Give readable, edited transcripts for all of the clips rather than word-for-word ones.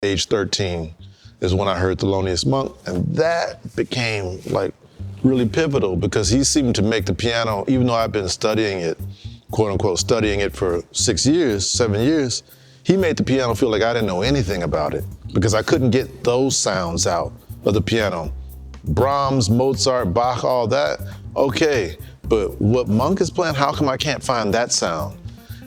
Age 13 is when I heard Thelonious Monk, and that became like really pivotal because he seemed to make the piano, even though I've been studying it, quote unquote, studying it for 6 years, 7 years, he made the piano feel like I didn't know anything about it because I couldn't get those sounds out of the piano. Brahms, Mozart, Bach, all that, okay, but what Monk is playing, how come I can't find that sound?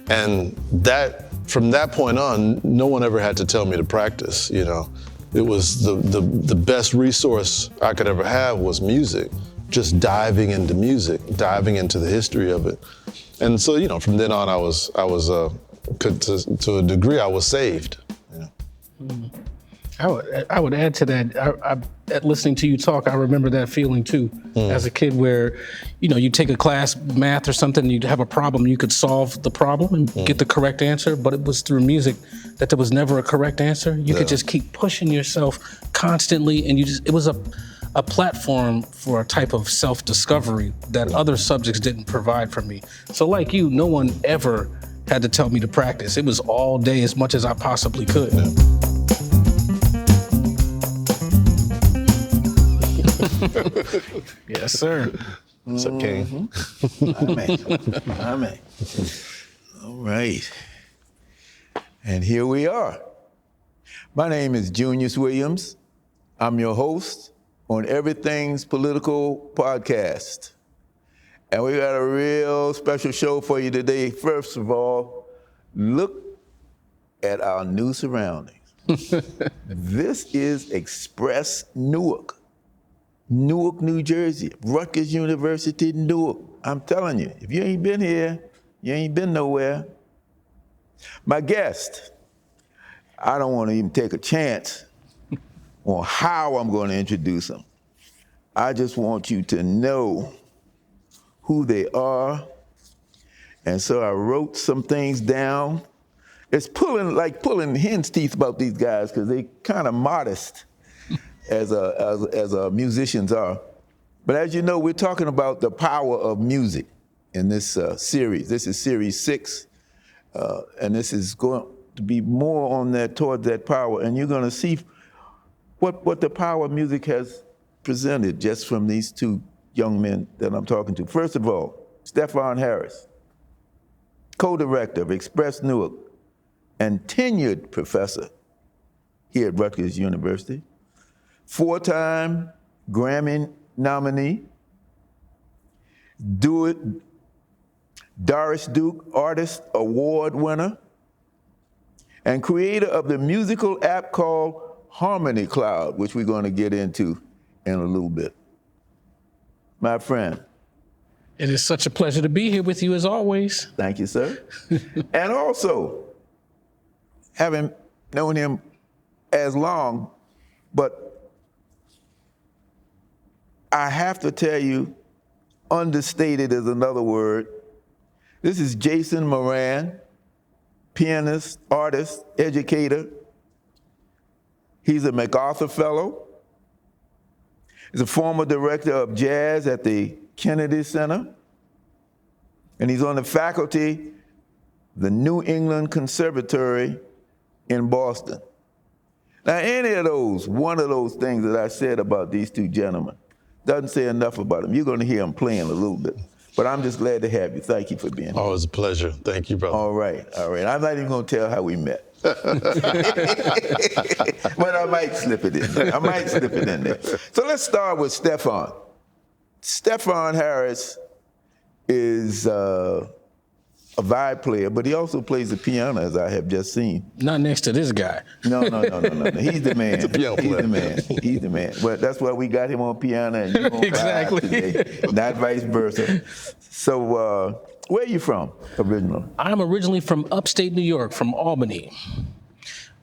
And that, from that point on, no one ever had to tell me to practice, you know. It was the best resource I could ever have was music, just diving into music, diving into the history of it. And so, you know, from then on, to a degree, I was saved. You know? I would add to that. At listening to you talk, I remember that feeling too, as a kid, where, you know, you take a class, math or something, and you'd have a problem, you could solve the problem and get the correct answer, but it was through music that there was never a correct answer. You could just keep pushing yourself constantly, and it was a platform for a type of self-discovery that other subjects didn't provide for me. So like you, no one ever had to tell me to practice. It was all day as much as I possibly could. Yeah. Yes, sir. What's up, King? Amen. All right. And here we are. My name is Junius Williams. I'm your host on Everything's Political podcast. And we got a real special show for you today. First of all, look at our new surroundings. This is Express Newark. Newark, New Jersey, Rutgers University, Newark. I'm telling you, if you ain't been here, you ain't been nowhere. My guest, I don't want to even take a chance on how I'm going to introduce them. I just want you to know who they are. And so I wrote some things down. It's pulling hen's teeth about these guys because they kind of modest. As musicians are. But as you know, we're talking about the power of music in this series. This is series 6, and this is going to be more on that, toward that power. And you're going to see what the power of music has presented just from these two young men that I'm talking to. First of all, Stefon Harris, co-director of Express Newark and tenured professor here at Rutgers University. 4-time Grammy nominee, Doris Duke Artist Award winner, and creator of the musical app called Harmony Cloud, which we're going to get into in a little bit. My friend. It is such a pleasure to be here with you as always. Thank you, sir. And also, having known him as long, but I have to tell you, understated is another word. This is Jason Moran, pianist, artist, educator. He's a MacArthur Fellow. He's a former director of jazz at the Kennedy Center. And he's on the faculty of the New England Conservatory in Boston. Now, one of those things that I said about these two gentlemen, doesn't say enough about him. You're going to hear him playing a little bit. But I'm just glad to have you. Thank you for being here. Always a pleasure. Thank you, brother. All right. I'm not even going to tell how we met. But I might slip it in there. So let's start with Stefon. Stefon Harris is a vibe player, but he also plays the piano, as I have just seen. Not next to this guy. No. He's the man. He's a piano player. He's the man. Well, that's why we got him on piano and you on Exactly. vibe today, not vice versa. So where are you from originally? I'm originally from upstate New York, from Albany,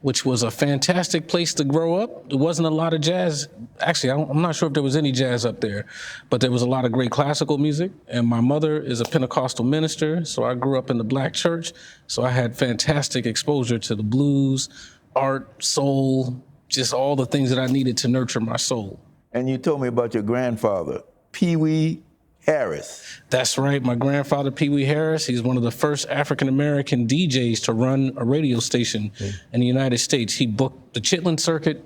which was a fantastic place to grow up. There wasn't a lot of jazz. Actually, I'm not sure if there was any jazz up there, but there was a lot of great classical music. And my mother is a Pentecostal minister, so I grew up in the Black church. So I had fantastic exposure to the blues, art, soul, just all the things that I needed to nurture my soul. And you told me about your grandfather, Pee Wee Harris. That's right. My grandfather, Pee Wee Harris, he's one of the first African-American DJs to run a radio station in the United States. He booked the Chitlin Circuit.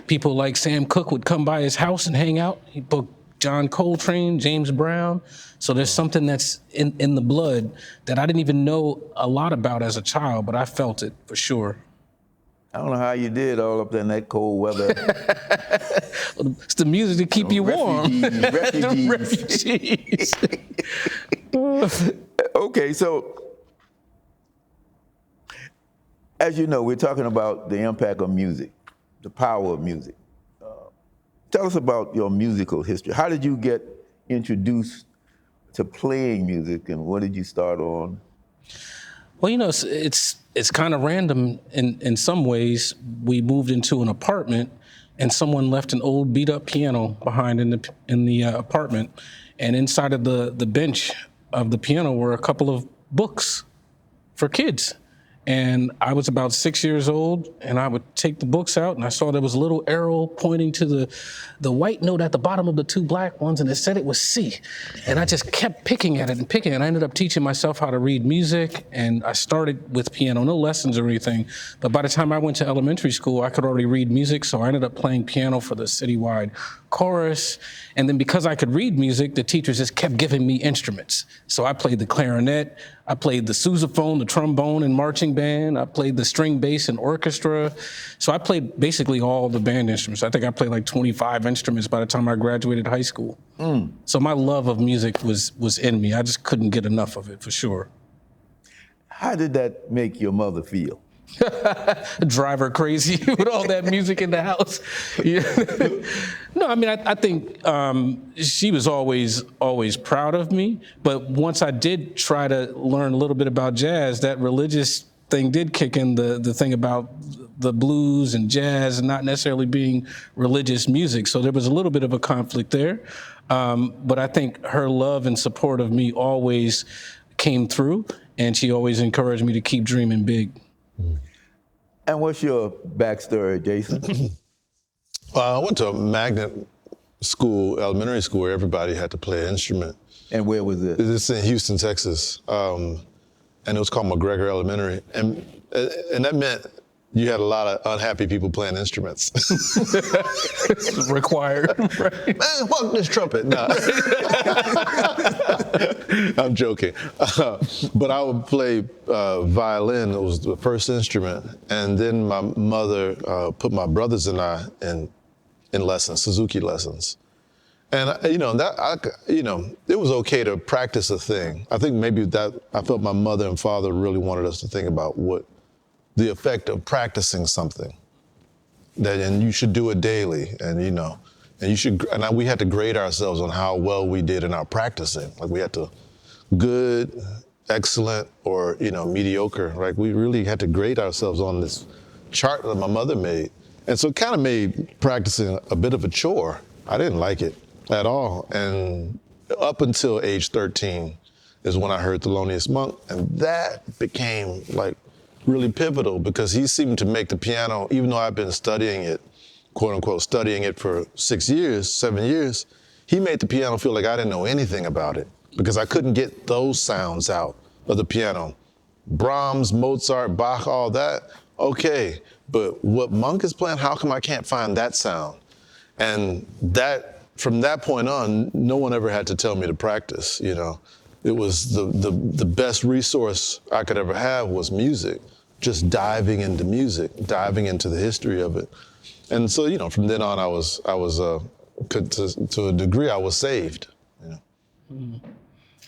People like Sam Cooke would come by his house and hang out. He booked John Coltrane, James Brown. So there's something that's in the blood that I didn't even know a lot about as a child, but I felt it for sure. I don't know how you did all up there in that cold weather. It's the music to keep you warm. Refugees. Refugees. Okay, so as you know, we're talking about the impact of music, the power of music. Tell us about your musical history. How did you get introduced to playing music, and what did you start on? Well, you know, it's kind of random in some ways. We moved into an apartment, and someone left an old beat-up piano behind in the apartment, and inside of the bench of the piano were a couple of books for kids. And I was about 6 years old, and I would take the books out, and I saw there was a little arrow pointing to the white note at the bottom of the two black ones, and it said it was C. And I just kept picking at it and picking, and I ended up teaching myself how to read music, and I started with piano, no lessons or anything. But by the time I went to elementary school, I could already read music, so I ended up playing piano for the citywide chorus. And then because I could read music, the teachers just kept giving me instruments. So I played the clarinet, I played the sousaphone, the trombone and marching band. I played the string bass and orchestra. So I played basically all the band instruments. I think I played like 25 instruments by the time I graduated high school. So my love of music was in me. I just couldn't get enough of it, for sure. How did that make your mother feel? Drive her crazy with all that music in the house. Yeah. No, I mean, I think she was always proud of me. But once I did try to learn a little bit about jazz, that religious thing did kick in, the thing about the blues and jazz and not necessarily being religious music. So there was a little bit of a conflict there. But I think her love and support of me always came through, and she always encouraged me to keep dreaming big. And what's your backstory, Jason? I went to a magnet school, elementary school, where everybody had to play an instrument. And where was it? It's in Houston, Texas, and it was called McGregor Elementary, and that meant you had a lot of unhappy people playing instruments. Required, right? Man, fuck this trumpet. No. I'm joking. But I would play violin. It was the first instrument. And then my mother put my brothers and I in lessons, Suzuki lessons. And it was okay to practice a thing. I think maybe that I felt my mother and father really wanted us to think about what the effect of practicing something. And you should do it daily, and we had to grade ourselves on how well we did in our practicing. Like we had to good, excellent, or mediocre. Like we really had to grade ourselves on this chart that my mother made. And so it kind of made practicing a bit of a chore. I didn't like it at all. And up until age 13 is when I heard Thelonious Monk, and that became like really pivotal, because he seemed to make the piano, even though I've been studying it, quote unquote, studying it for 7 years, he made the piano feel like I didn't know anything about it, because I couldn't get those sounds out of the piano. Brahms, Mozart, Bach, all that, okay, but what Monk is playing, how come I can't find that sound? And from that point on, no one ever had to tell me to practice, It was the best resource I could ever have was music, just diving into music, diving into the history of it. And so, from then on, I was to a degree, I was saved.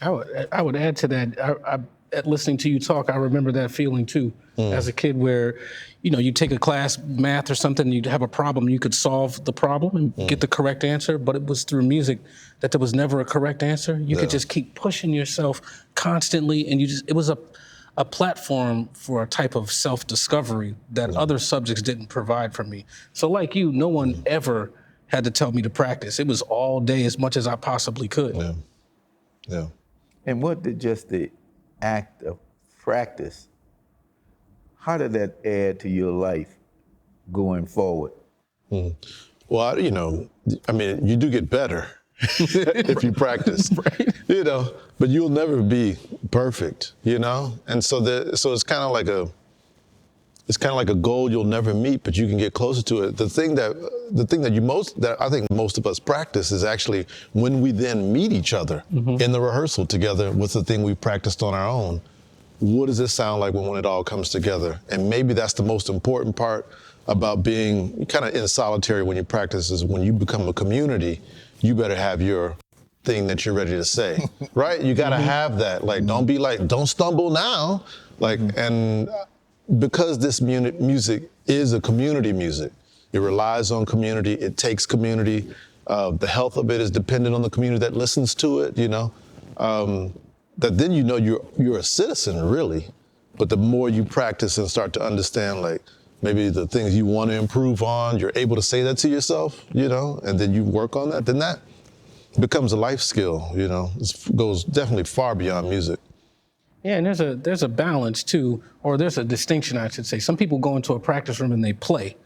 I would add to that. Listening to you talk, I remember that feeling too, as a kid, where you take a class, math or something, you'd have a problem, you could solve the problem and get the correct answer, but it was through music that there was never a correct answer. You could just keep pushing yourself constantly, and it was a platform for a type of self-discovery that other subjects didn't provide for me. So like you, no one ever had to tell me to practice. It was all day, as much as I possibly could. Yeah. And what did just the act of practice, how did that add to your life going forward? Well, you do get better. if you practice, Right. you know, but you'll never be perfect, you know? And so it's kind of like a goal you'll never meet, but you can get closer to it. The thing that I think most of us practice is actually when we then meet each other in the rehearsal together with the thing we practiced on our own. What does it sound like when it all comes together? And maybe that's the most important part about being kind of in solitary when you practice, is when you become a community, you better have your thing that you're ready to say, right? You got to have that. Like, don't be like, don't stumble now. Like, and because this music is a community music, it relies on community, it takes community. The health of it is dependent on the community that listens to it, you know? That then you know you're a citizen, really. But the more you practice and start to understand, like, maybe the things you want to improve on, you're able to say that to yourself, you know, and then you work on that, then that becomes a life skill, you know. It goes definitely far beyond music. Yeah, and there's a balance too, or there's a distinction, I should say. Some people go into a practice room and they play,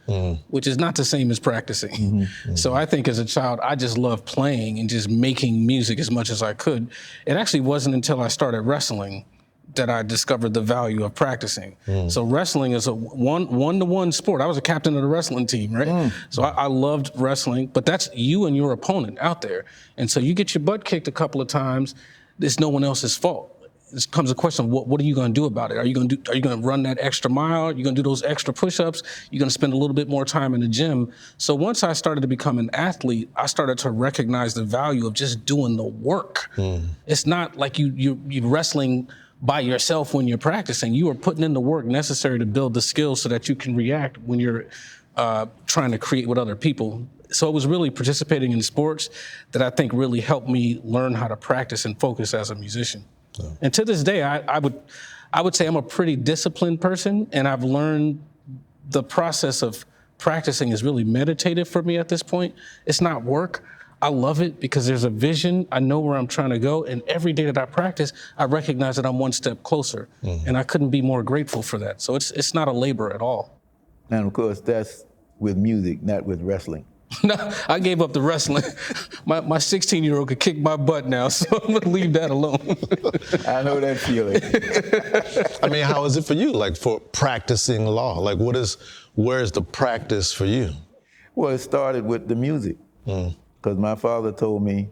which is not the same as practicing. So I think as a child, I just loved playing and just making music as much as I could. It actually wasn't until I started wrestling that I discovered the value of practicing. So wrestling is a one-to-one sport. I was a captain of the wrestling team, right? So I loved wrestling, but that's you and your opponent out there. And so you get your butt kicked a couple of times, it's no one else's fault. This comes a question: what are you going to do about it? Are you going to run that extra mile? Are you going to do those extra push-ups? You're going to spend a little bit more time in the gym. So once I started to become an athlete, I started to recognize the value of just doing the work. It's not like you're wrestling by yourself when you're practicing. You are putting in the work necessary to build the skills so that you can react when you're trying to create with other people. So it was really participating in sports that I think really helped me learn how to practice and focus as a musician. And to this day, I would say I'm a pretty disciplined person, and I've learned the process of practicing is really meditative for me at this point. It's not work. I love it because there's a vision. I know where I'm trying to go, and every day that I practice, I recognize that I'm one step closer, and I couldn't be more grateful for that. So it's not a labor at all. And of course, that's with music, not with wrestling. No, I gave up the wrestling. My 16-year-old could kick my butt now, so I'm gonna leave that alone. I know that feeling. I mean, how is it for you, like, for practicing law? Like, where's the practice for you? Well, it started with the music. Because my father told me,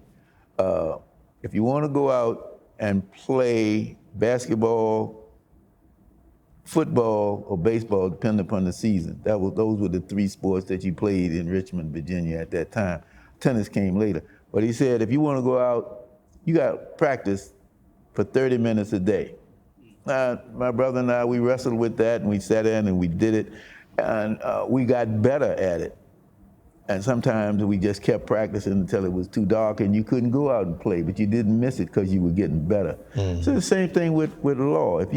if you want to go out and play basketball, football, or baseball, depending upon the season, those were the three sports that you played in Richmond, Virginia at that time. Tennis came later. But he said, if you want to go out, you got to practice for 30 minutes a day. My brother and I, we wrestled with that, and we sat in and we did it, and we got better at it. And sometimes we just kept practicing until it was too dark and you couldn't go out and play, but you didn't miss it because you were getting better. So the same thing with law. If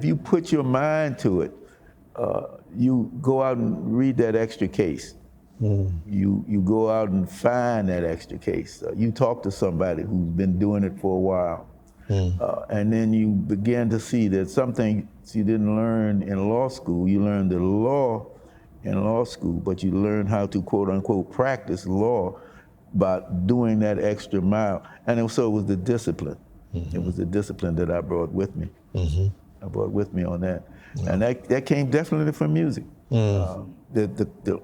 you put your mind to it, you go out and read that extra case. You go out and find that extra case. You talk to somebody who's been doing it for a while. And then you begin to see that some things you didn't learn in law school, you learned the law in law school, but you learn how to, quote unquote, practice law by doing that extra mile. And so it was the discipline. It was the discipline that I brought with me. I brought with me on that. And that came definitely from music. The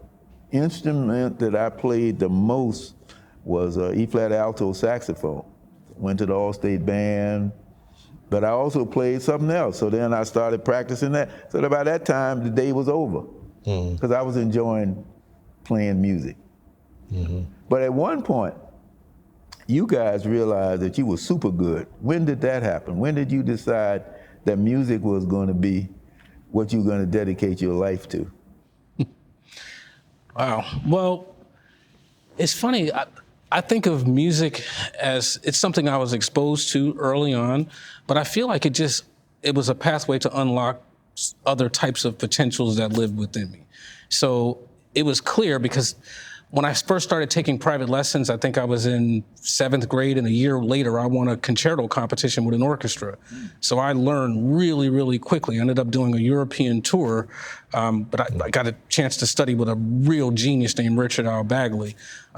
instrument that I played the most was E-flat alto saxophone. Went to the All-State Band, but I also played something else. So then I started practicing that. So by that time, the day was over, because I was enjoying playing music. But at one point, you guys realized that you were super good. When did that happen? When did you decide that music was going to be what you were going to dedicate your life to? Wow. Well, it's funny. I think of music as it's something I was exposed to early on, but I feel like it was a pathway to unlock other types of potentials that lived within me. So it was clear because when I first started taking private lessons, I think I was in 7th grade, and a year later, I won a concerto competition with an orchestra. So I learned really, really quickly. I ended up doing a European tour, but I got a chance to study with a real genius named Richard Al Bagley.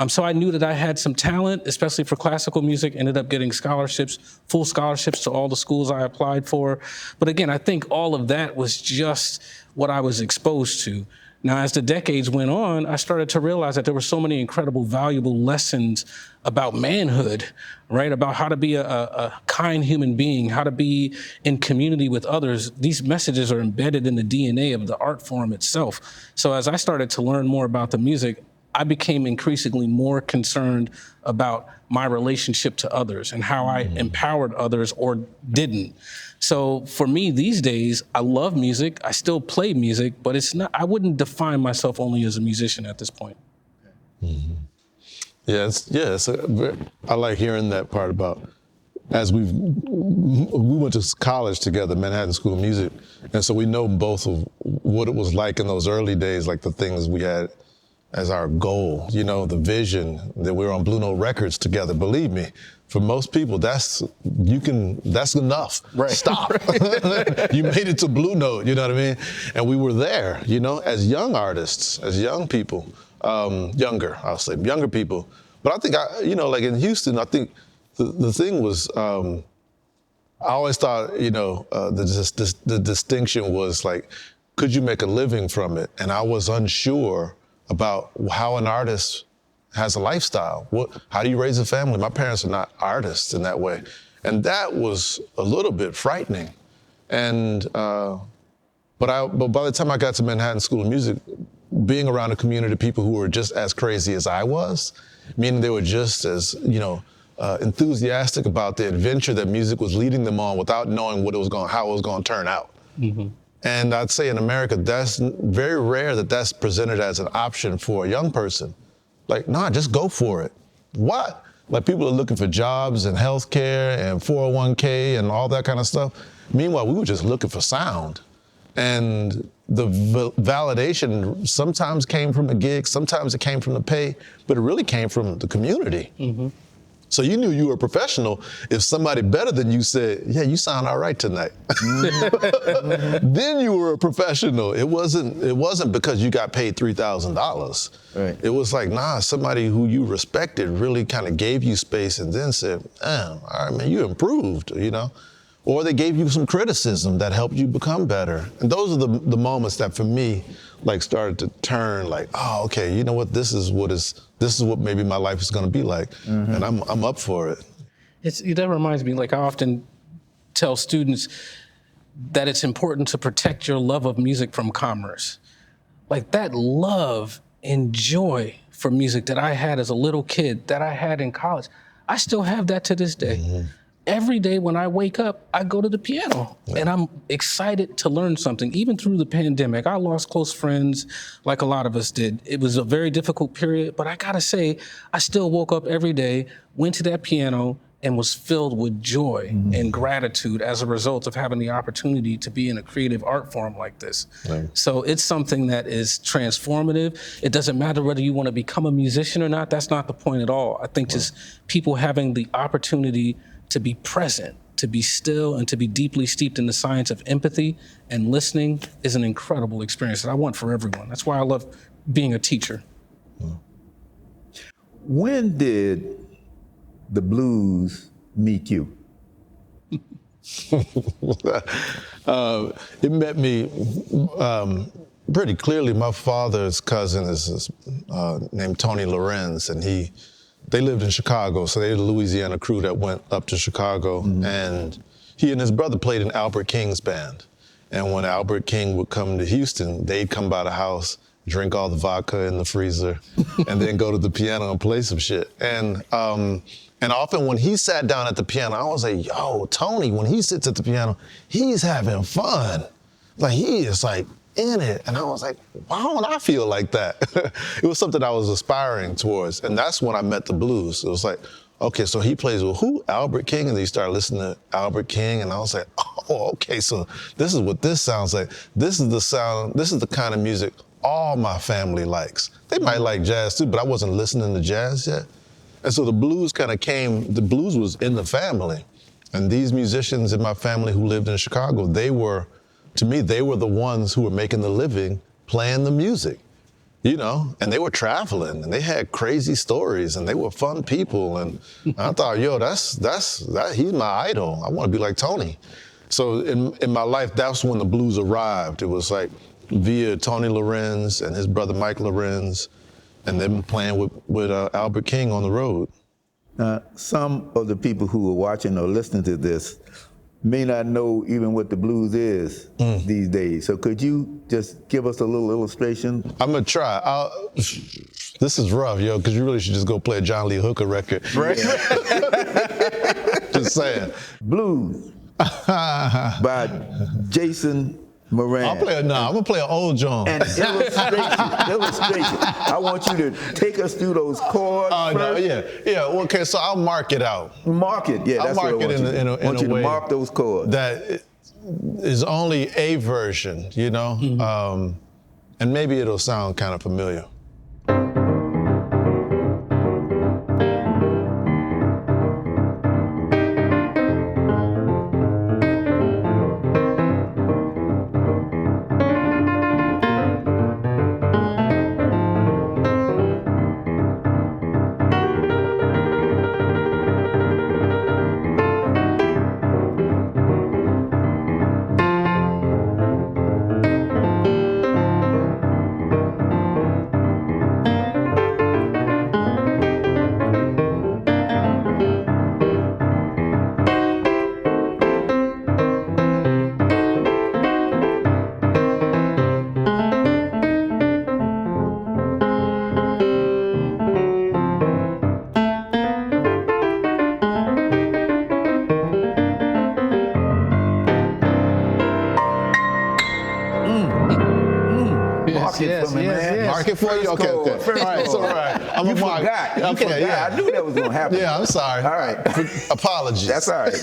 So I knew that I had some talent, especially for classical music, ended up getting scholarships, full scholarships to all the schools I applied for. But again, I think all of that was just what I was exposed to. Now, as the decades went on, I started to realize that there were so many incredible, valuable lessons about manhood, right? About how to be a kind human being, how to be in community with others. These messages are embedded in the DNA of the art form itself. So as I started to learn more about the music, I became increasingly more concerned about my relationship to others and how I empowered others or didn't. So for me these days, I love music. I still play music, but it's not. I wouldn't define myself only as a musician at this point. Mm-hmm. I like hearing that part about as we went to college together, Manhattan School of Music, and so we know both of what it was like in those early days, like the things we had as our goal, you know, the vision that we were on Blue Note Records together. Believe me, for most people, that's enough. Right. Stop. You made it to Blue Note, you know what I mean? And we were there, you know, as young artists, as young people, younger people. But I think, like in Houston, I think the thing was, I always thought, the distinction was like, could you make a living from it? And I was unsure about how an artist has a lifestyle. How do you raise a family? My parents are not artists in that way. And that was a little bit frightening. And, but by the time I got to Manhattan School of Music, being around a community of people who were just as crazy as I was, meaning they were just as, enthusiastic about the adventure that music was leading them on without knowing how it was going to turn out. Mm-hmm. And I'd say in America, that's very rare that that's presented as an option for a young person. Like, nah, just go for it. What? Like people are looking for jobs and healthcare and 401k and all that kind of stuff. Meanwhile, we were just looking for sound. And the validation sometimes came from the gig, sometimes it came from the pay, but it really came from the community. Mm-hmm. So you knew you were a professional if somebody better than you said, yeah, you sound all right tonight. Then you were a professional. It wasn't because you got paid $3,000. Right. It was like, nah, somebody who you respected really kind of gave you space and then said, all right, man, you improved, you know? Or they gave you some criticism that helped you become better. And those are the moments that for me, like started to turn like, oh, okay, you know what, this is what maybe my life is gonna be like. Mm-hmm. And I'm up for it. That reminds me, like I often tell students that it's important to protect your love of music from commerce. Like that love and joy for music that I had as a little kid, that I had in college, I still have that to this day. Mm-hmm. Every day when I wake up, I go to the piano and I'm excited to learn something. Even through the pandemic, I lost close friends like a lot of us did. It was a very difficult period, but I gotta say, I still woke up every day, went to that piano and was filled with joy and gratitude as a result of having the opportunity to be in a creative art form like this. Right. So it's something that is transformative. It doesn't matter whether you want to become a musician or not. That's not the point at all. I think just people having the opportunity to be present, to be still, and to be deeply steeped in the science of empathy and listening is an incredible experience that I want for everyone. That's why I love being a teacher. When did the blues meet you? It met me pretty clearly. My father's cousin is named Tony Lorenz, and they lived in Chicago, so they had a Louisiana crew that went up to Chicago, and he and his brother played in Albert King's band. And when Albert King would come to Houston, they'd come by the house, drink all the vodka in the freezer, and then go to the piano and play some shit. And often when he sat down at the piano, I was like, yo, Tony, when he sits at the piano, he's having fun. Like, he is like in it. And I was like, why don't I feel like that? It was something I was aspiring towards. And that's when I met the blues. It was like, okay, so he plays with who? Albert King. And then you start listening to Albert King. And I was like, oh, okay, so this is what this sounds like. This is the sound, this is the kind of music all my family likes. They might like jazz too, but I wasn't listening to jazz yet. And so the blues kind of came, the blues was in the family. And these musicians in my family who lived in Chicago, to me, they were the ones who were making the living playing the music, you know, and they were traveling and they had crazy stories and they were fun people. And I thought, yo, he's my idol. I want to be like Tony. So in my life, that's when the blues arrived. It was like via Tony Lorenz and his brother Mike Lorenz, and them playing with Albert King on the road. Some of the people who are watching or listening to this may not know even what the blues is these days. So could you just give us a little illustration? I'm gonna try. This is rough, yo, because you really should just go play a John Lee Hooker record. Right. Just saying. Blues by Jason Moran. I'm gonna play an old John. And illustration. I want you to take us through those chords first. No, yeah. Okay, so I'll mark it out. Mark it, yeah. That's I'll mark what I want it in a want you way to mark those chords. That is only a version, you know, and maybe it'll sound kind of familiar. Mark it for you? Okay. All right, so I'm you gonna mark. Forgot. You Okay, forgot. yeah. I knew that was gonna happen. Yeah, I'm sorry. All right. Apologies. That's all right.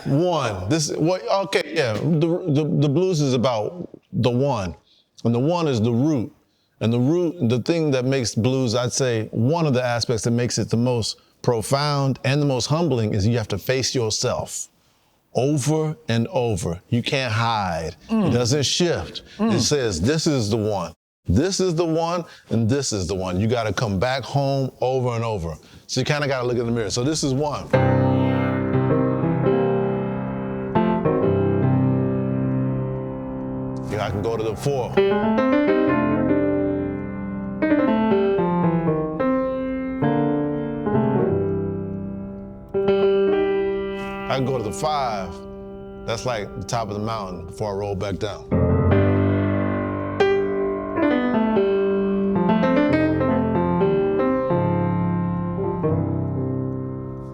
One. The blues is about the one. And the one is the root. And the thing that makes blues, I'd say, one of the aspects that makes it the most profound and the most humbling is you have to face yourself over and over. You can't hide. It doesn't shift. It says, this is the one. This is the one, and this is the one. You got to come back home over and over. So you kind of got to look in the mirror. So this is one. I can go to the 4. I can go to the 5. That's like the top of the mountain before I roll back down.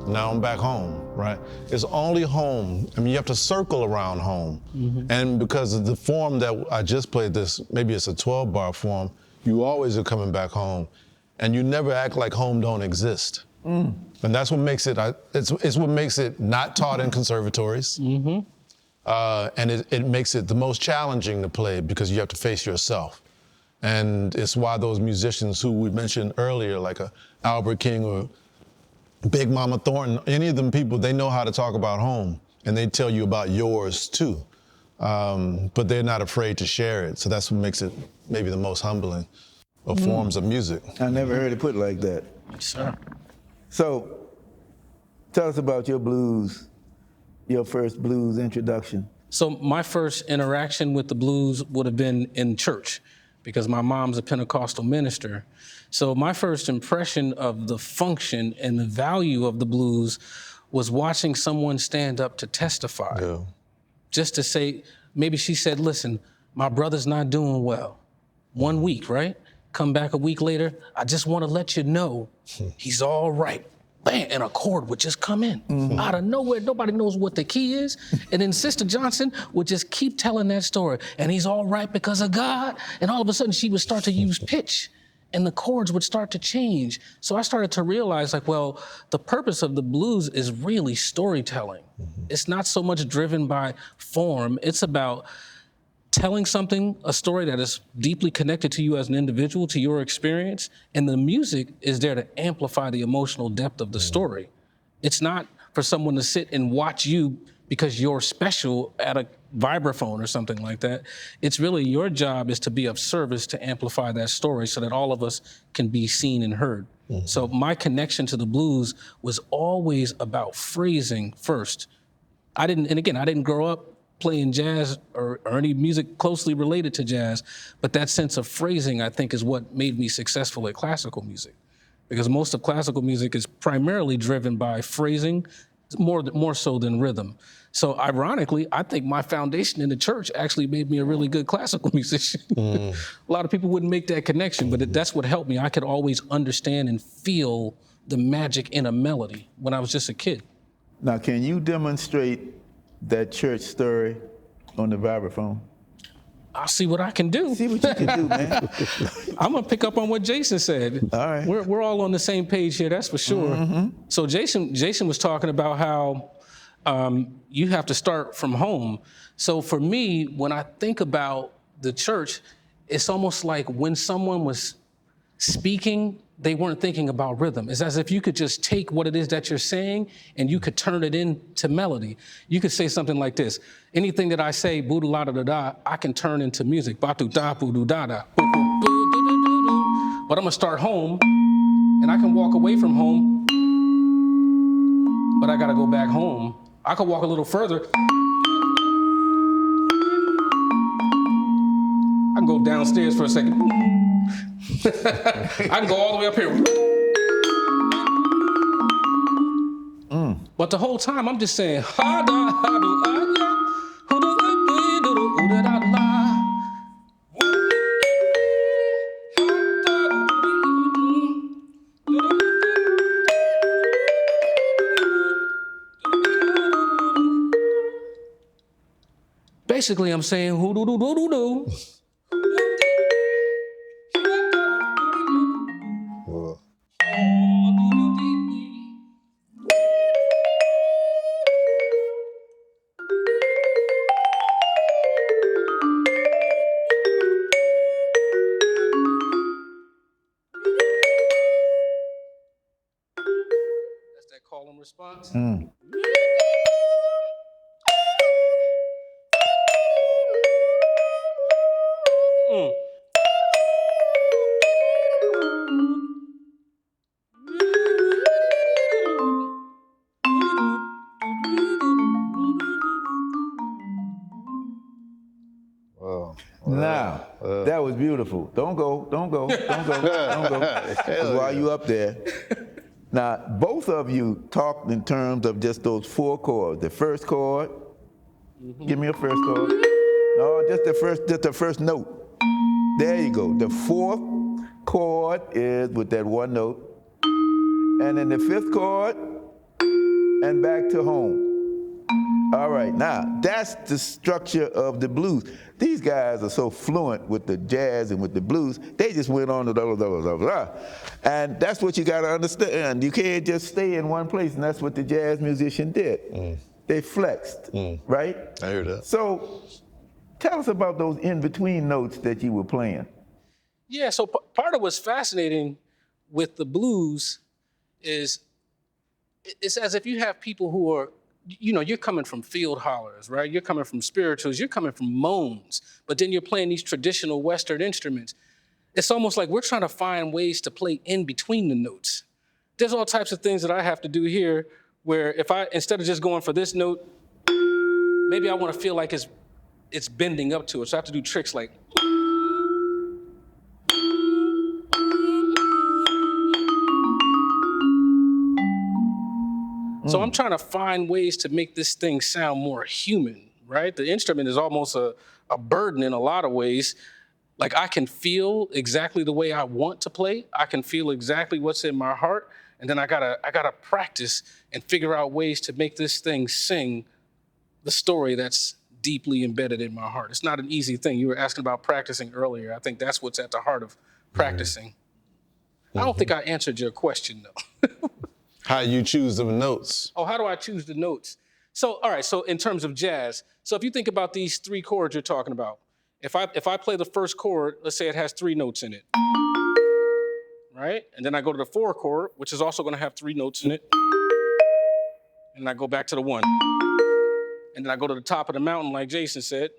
Now I'm back home, right? It's only home. I mean, you have to circle around home. And because of the form that I just played this, maybe it's a 12-bar form, you always are coming back home. And you never act like home don't exist. And that's what makes it, it's what makes it not taught in conservatories. And it makes it the most challenging to play because you have to face yourself. And it's why those musicians who we mentioned earlier, like Albert King or Big Mama Thornton, any of them people, they know how to talk about home and they tell you about yours too. But they're not afraid to share it. So that's what makes it maybe the most humbling of forms of music. I never heard it put like that. Sure. So tell us about your blues, your first blues introduction. So my first interaction with the blues would have been in church because my mom's a Pentecostal minister. So my first impression of the function and the value of the blues was watching someone stand up to testify. Yeah. Just to say, maybe she said, listen, my brother's not doing well. 1 week, right? Come back a week later, I just want to let you know he's all right. Bam, and a chord would just come in out of nowhere. Nobody knows what the key is. And then Sister Johnson would just keep telling that story. And he's all right because of God. And all of a sudden she would start to use pitch and the chords would start to change. So I started to realize like, well, the purpose of the blues is really storytelling. It's not so much driven by form. It's about telling a story that is deeply connected to you as an individual, to your experience, and the music is there to amplify the emotional depth of the story. It's not for someone to sit and watch you because you're special at a vibraphone or something like that. It's really your job is to be of service to amplify that story so that all of us can be seen and heard. So my connection to the blues was always about phrasing first. I didn't grow up playing jazz or any music closely related to jazz, but that sense of phrasing, I think, is what made me successful at classical music. Because most of classical music is primarily driven by phrasing, more so than rhythm. So ironically, I think my foundation in the church actually made me a really good classical musician. A lot of people wouldn't make that connection, but that's what helped me. I could always understand and feel the magic in a melody when I was just a kid. Now, can you demonstrate that church story on the vibraphone? I'll see what I can do. See what you can do, man. I'm gonna pick up on what Jason said. All right. We're all on the same page here, that's for sure. So Jason was talking about how you have to start from home. So for me, when I think about the church, it's almost like when someone was speaking, they weren't thinking about rhythm. It's as if you could just take what it is that you're saying and you could turn it into melody. You could say something like this. Anything that I say, boo-da-la-da-da-da, I can turn into music. Ba-do-da, boo-do-da-da. But I'm gonna start home and I can walk away from home, but I gotta go back home. I could walk a little further. I can go downstairs for a second. I can go all the way up here. But the whole time I'm just saying, ha da ha do ah ya, hu do do do do da da la. Basically, I'm saying who do do do do do. That's that call and response. Now, that was beautiful. Don't go. 'Cause while you up there. Now, both of you talked in terms of just those 4 chords. The first chord, give me a first chord. No, just the first note. There you go. The 4th chord is with that 1 note. And then the 5th chord, and back to home. All right, now that's the structure of the blues. These guys are so fluent with the jazz and with the blues, they just went on to blah, blah, blah, blah, blah. And that's what you gotta understand. You can't just stay in one place, and that's what the jazz musician did. They flexed, right? I hear that. So tell us about those in-between notes that you were playing. Yeah, so part of what's fascinating with the blues is it's as if you have people who are, you're coming from field hollers, right? You're coming from spirituals, you're coming from moans, but then you're playing these traditional Western instruments. It's almost like we're trying to find ways to play in between the notes. There's all types of things that I have to do here where instead of just going for this note, maybe I want to feel like it's bending up to it. So I have to do tricks like, so I'm trying to find ways to make this thing sound more human, right? The instrument is almost a burden in a lot of ways. Like I can feel exactly the way I want to play. I can feel exactly what's in my heart. And then I gotta practice and figure out ways to make this thing sing the story that's deeply embedded in my heart. It's not an easy thing. You were asking about practicing earlier. I think that's what's at the heart of practicing. I don't think I answered your question though. How you choose them notes. Oh, how do I choose the notes? So, all right, so in terms of jazz, so if you think about these 3 chords you're talking about, If I play the first chord, let's say it has 3 notes in it, right? And then I go to the 4 chord, which is also gonna have 3 notes in it. And I go back to the 1. And then I go to the top of the mountain, like Jason said.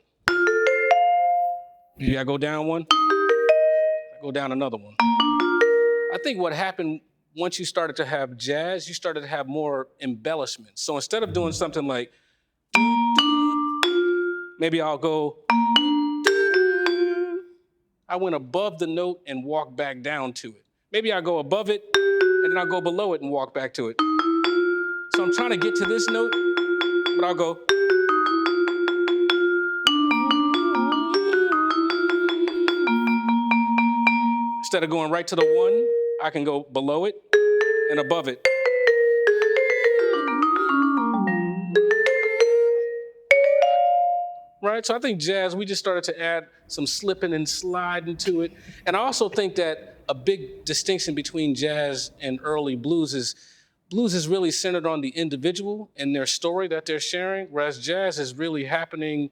Maybe I go down 1, I go down another 1. I think what happened once you started to have jazz, you started to have more embellishments. So instead of doing something like, maybe I'll go, I went above the note and walk back down to it. Maybe I go above it, and then I'll go below it and walk back to it. So I'm trying to get to this note, but I'll go. Instead of going right to the 1, I can go below it and above it. Right, so I think jazz, we just started to add some slipping and sliding to it. And I also think that a big distinction between jazz and early blues is really centered on the individual and their story that they're sharing, whereas jazz is really happening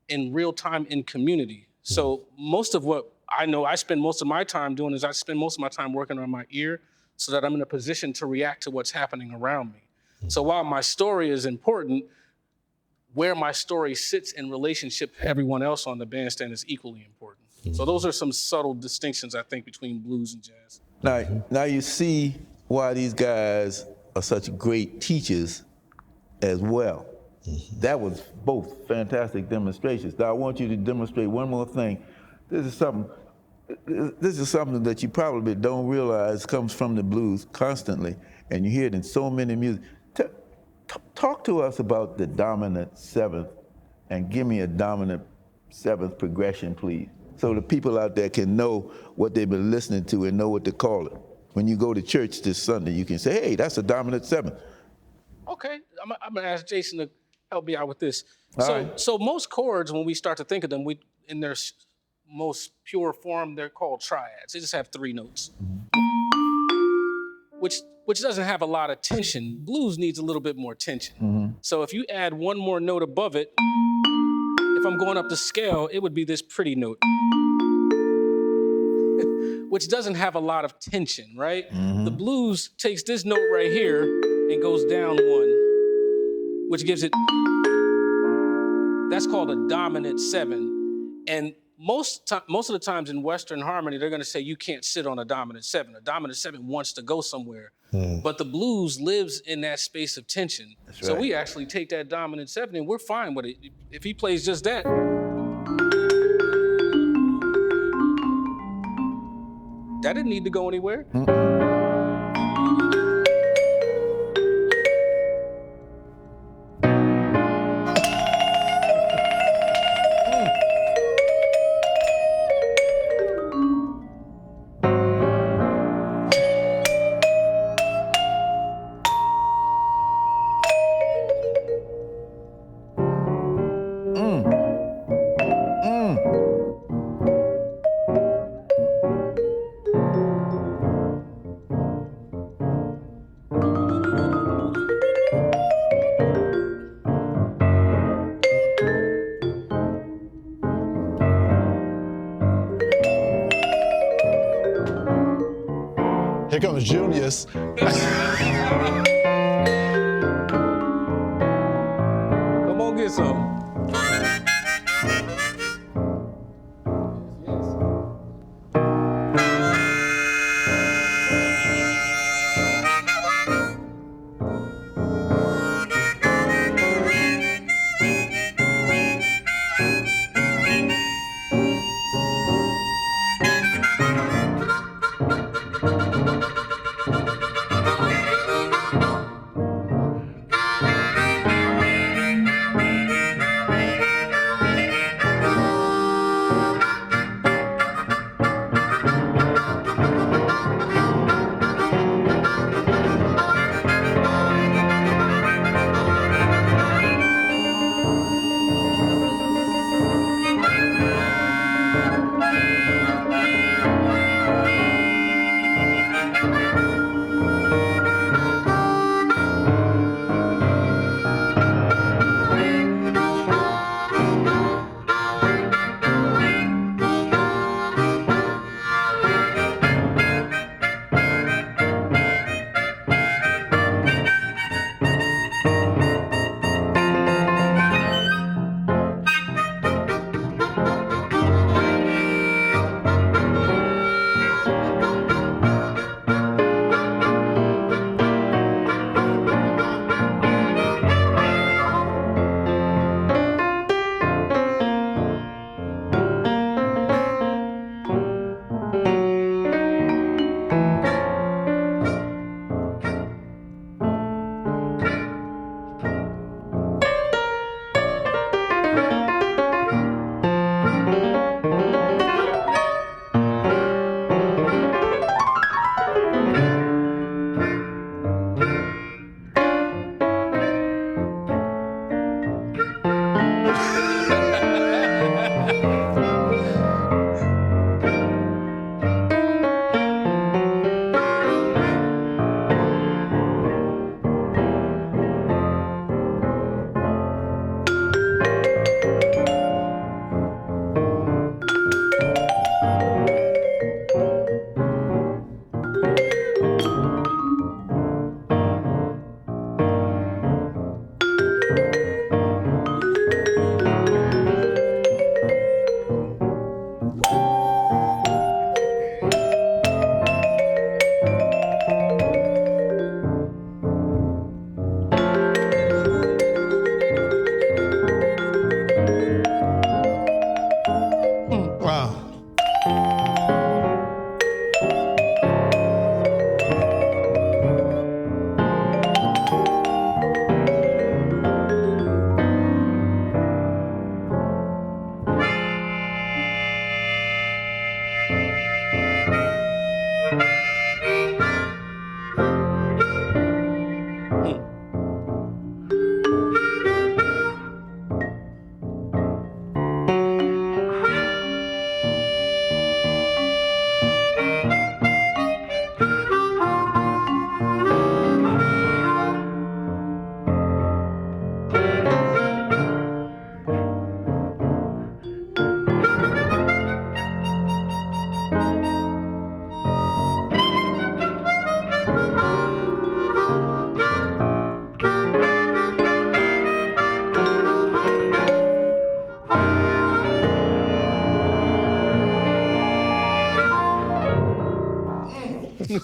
in real time in community. So most of what I know I spend most of my time doing is I spend most of my time working on my ear so that I'm in a position to react to what's happening around me. So while my story is important, where my story sits in relationship to everyone else on the bandstand is equally important. So those are some subtle distinctions, I think, between blues and jazz. Now you see why these guys are such great teachers as well. That was both fantastic demonstrations. Now I want you to demonstrate one more thing. This is something that you probably don't realize comes from the blues constantly, and you hear it in so many music. Talk to us about the dominant 7th, and give me a dominant 7th progression, please, so the people out there can know what they've been listening to and know what to call it. When you go to church this Sunday, you can say, hey, that's a dominant 7th. Okay, I'm gonna ask Jason to help me out with this. All right. So most chords, when we start to think of them, in their most pure form, they're called triads. They just have 3 notes, which doesn't have a lot of tension. Blues needs a little bit more tension. So if you add 1 more note above it, if I'm going up the scale, it would be this pretty note, which doesn't have a lot of tension, right? The blues takes this note right here and goes down 1, which gives it, that's called a dominant 7. And most of the times in Western harmony, they're gonna say you can't sit on a dominant 7. A dominant 7 wants to go somewhere. But the blues lives in that space of tension. That's So right. we actually take that dominant 7 and we're fine with it. If he plays just that, that didn't need to go anywhere. Here comes Junius. Come on, get some.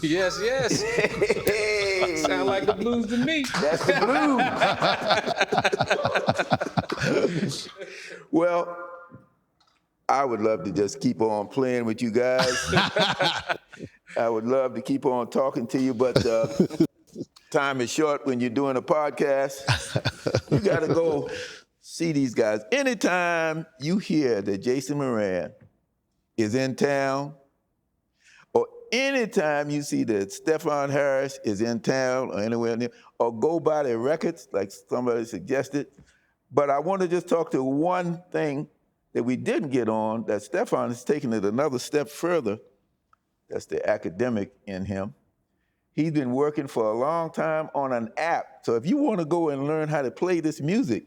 Yes, yes. Sound like the blues to me. That's the blues. Well, I would love to just keep on playing with you guys. I would love to keep on talking to you, but time is short when you're doing a podcast. You got to go see these guys. Anytime you hear that Jason Moran is in town, or anytime you see that Stefon Harris is in town or anywhere near, or go by their records, like somebody suggested. But I want to just talk to one thing that we didn't get on, that Stefon has taken it another step further. That's the academic in him. He's been working for a long time on an app. So if you want to go and learn how to play this music,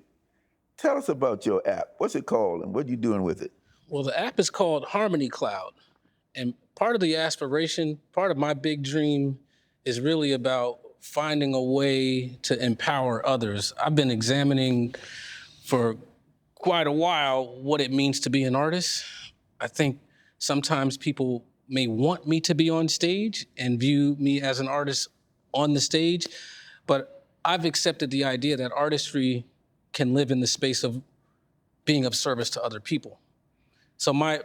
tell us about your app. What's it called and what are you doing with it? Well, the app is called Harmony Cloud. And part of the aspiration, part of my big dream is really about finding a way to empower others. I've been examining for quite a while what it means to be an artist. I think sometimes people may want me to be on stage and view me as an artist on the stage, but I've accepted the idea that artistry can live in the space of being of service to other people. So I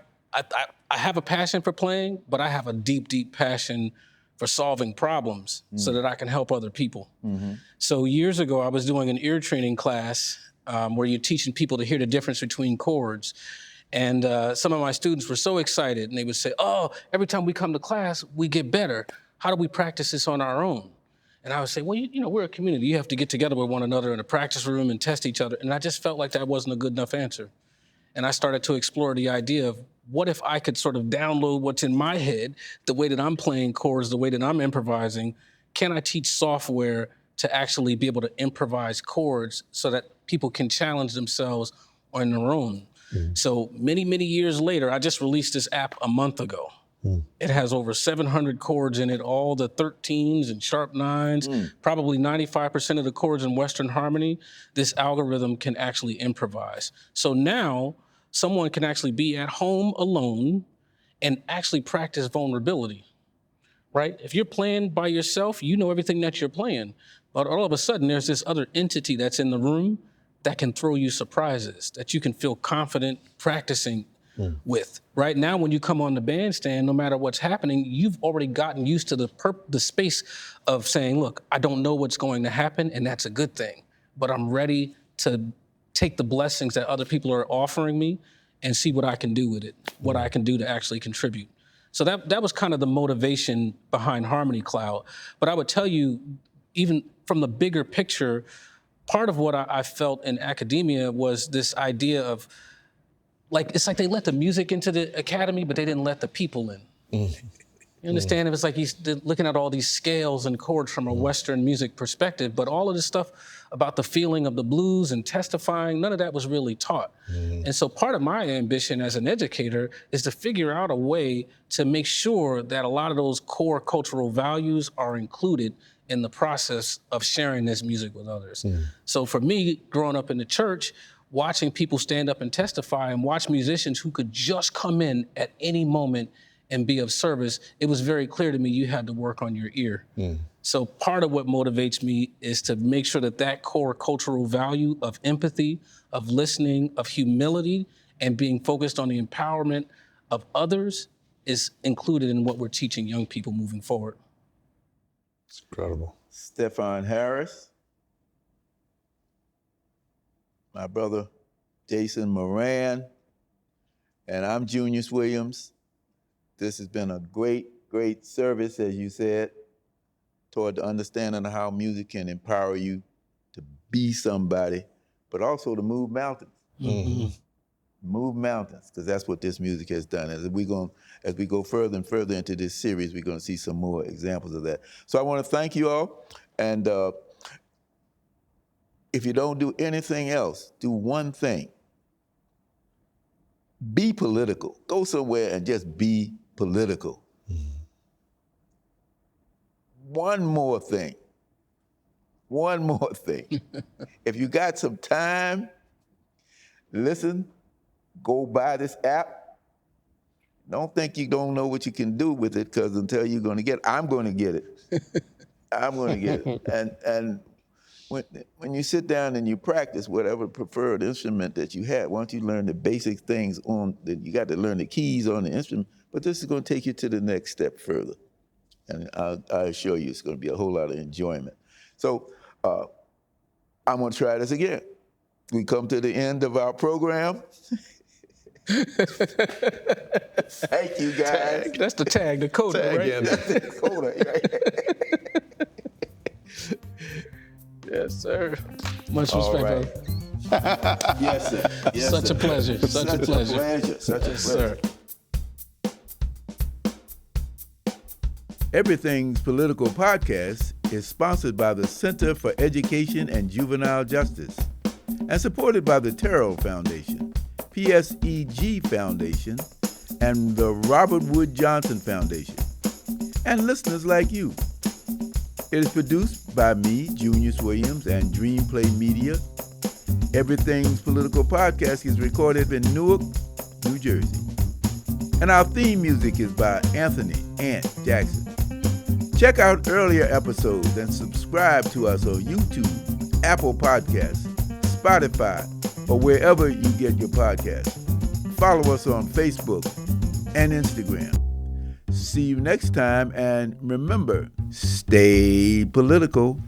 have a passion for playing, but I have a deep, deep passion for solving problems so that I can help other people. Mm-hmm. So years ago, I was doing an ear training class where you're teaching people to hear the difference between chords. And some of my students were so excited, and they would say, oh, every time we come to class, we get better. How do we practice this on our own? And I would say, well, you know, we're a community. You have to get together with one another in a practice room and test each other. And I just felt like that wasn't a good enough answer. And I started to explore the idea of what if I could sort of download what's in my head, the way that I'm playing chords, the way that I'm improvising. Can I teach software to actually be able to improvise chords so that people can challenge themselves on their own? Mm. So many, many years later, I just released this app a month ago. Mm. It has over 700 chords in it, all the 13s and sharp 9s, probably 95% of the chords in Western harmony. This algorithm can actually improvise. So now someone can actually be at home alone and actually practice vulnerability, right? If you're playing by yourself, you know everything that you're playing, but all of a sudden there's this other entity that's in the room that can throw you surprises, that you can feel confident practicing with. Right now, when you come on the bandstand, no matter what's happening, you've already gotten used to the space of saying, look, I don't know what's going to happen, and that's a good thing, but I'm ready to take the blessings that other people are offering me and see what I can do with it, what I can do to actually contribute. So that was kind of the motivation behind Harmony Cloud. But I would tell you, even from the bigger picture, part of what I felt in academia was this idea of, like, it's like they let the music into the academy, but they didn't let the people in. You understand? It was like he's looking at all these scales and chords from a Western music perspective, but all of this stuff about the feeling of the blues and testifying, none of that was really taught. And so part of my ambition as an educator is to figure out a way to make sure that a lot of those core cultural values are included in the process of sharing this music with others. So for me, growing up in the church, watching people stand up and testify and watch musicians who could just come in at any moment and be of service, it was very clear to me you had to work on your ear. So part of what motivates me is to make sure that that core cultural value of empathy, of listening, of humility, and being focused on the empowerment of others is included in what we're teaching young people moving forward. It's incredible. Stefon Harris, my brother Jason Moran, and I'm Junius Williams. This has been a great, great service, as you said, toward the understanding of how music can empower you to be somebody, but also to move mountains. Move mountains, because that's what this music has done. As we go further and further into this series, we're going to see some more examples of that. So I want to thank you all, and if you don't do anything else, do one thing. Be political. Go somewhere and just be political. one more thing. If you got some time, listen, go buy this app. Don't think you don't know what you can do with it, because until you're going to get it, I'm going to get it. I'm going to get it. And when you sit down and you practice whatever preferred instrument that you have, why don't you learn the basic things you got to learn the keys on the instrument, but this is going to take you to the next step further. And I assure you it's going to be a whole lot of enjoyment. So I'm going to try this again. We come to the end of our program. Thank you, guys. That's the tag, the coda, Tag right? in. That's the coda, right? Yes, sir. Much All respect, right. brother. Yes, sir. Yes, Such sir. a pleasure. Such a pleasure. Such a Yes, pleasure. sir. Everything's Political Podcast is sponsored by the Center for Education and Juvenile Justice and supported by the Terrell Foundation, PSEG Foundation, and the Robert Wood Johnson Foundation, and listeners like you. It is produced by me, Junius Williams, and Dream Play Media. Everything's Political Podcast is recorded in Newark, New Jersey. And our theme music is by Anthony Ant Jackson. Check out earlier episodes and subscribe to us on YouTube, Apple Podcasts, Spotify, or wherever you get your podcasts. Follow us on Facebook and Instagram. See you next time, and remember, stay political.